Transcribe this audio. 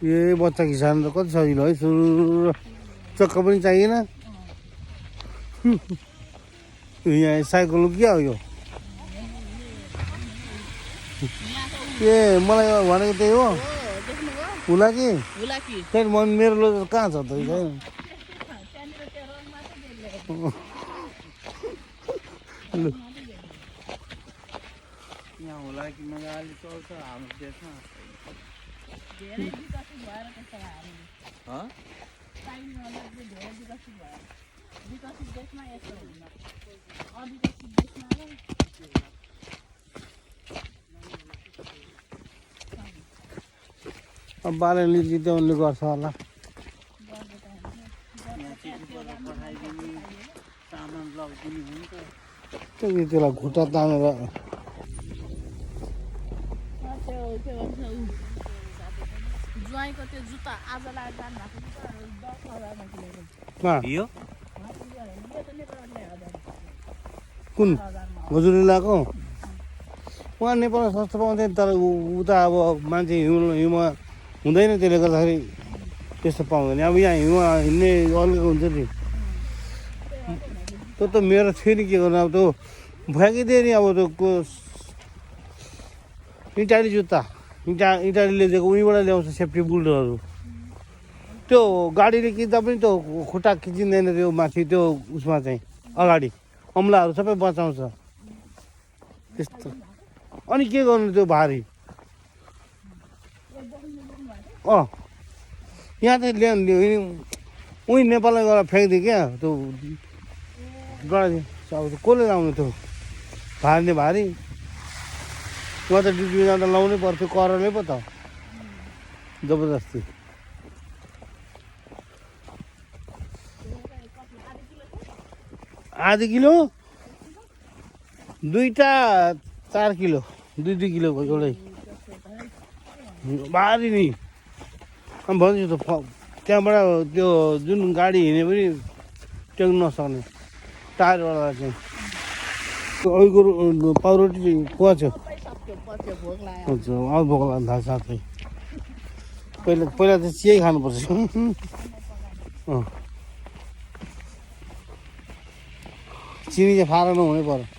ए बच्चा खिचाउनु त कति सजिलो है सुरु चक्का पनि चाहिएन यहाँ साइकल क्या हो यो ए मलाई भनेको त्यही हो हुला कि फेरि मेरो लो कहाँ छ त यहाँ होला कि मजाले चल्छ हाम्रो देशमा अब बाले लिची त उनले गर्छ होला सामान लगिदिने हुन्छ त्यसलाई खुट्टा तानेर ज्वाइँको त्यो जुत्ता आज लाएर जानु भएको कुन हजुरले लगाएको उहाँ नेपालमा सस्तो पाउँदैन तर उता अब मान्छे हिउँमा हुँदैन त्यसले गर्दाखेरि त्यस्तो पाउँदैन अब यहाँ हिउँमा हिँड्ने अर्को हुन्छ नि त्यो त मेरो थियो नि के गर्नु अब त्यो फ्याँकिदियो नि अब त्यो इटाली जुत्ता इटालीले दिएको उहीँबाट ल्याउँछ सेफ्टी बुल्टहरू त्यो गाडीले किन्दा पनि त्यो खुट्टा खिचिँदैन त्यो माथि त्यो उसमा चाहिँ अगाडि अम्लाहरू सबै बचाउँछ त्यस्तो अनि के गर्नु त्यो भारी यहाँ त ल्याउनु उहीँ नेपालमा गएर फ्याँकिदियो क्या त्यो गराइदियो अब कसले लाउनु त्यो भारी भारी उहाँ त ड्युटीमा जाँदा लाउनै पर्थ्यो करले पो त जबरजस्ती आधी किलो दुईटा 4 किलो 2 किलोको एउटै भारी नि अनि भन्छु त त्यहाँबाट त्यो जुन गाडी हिँड्ने पनि टेक्नु नसक्ने टायरवाला चाहिँ अहिलेको पाउरोटी कुवा छ हुन्छ अब भोक लाग्नु थाल्छ साथै पहिला त चियै खानुपर्छ चिनी चाहिँ फारा नहुनै पर्यो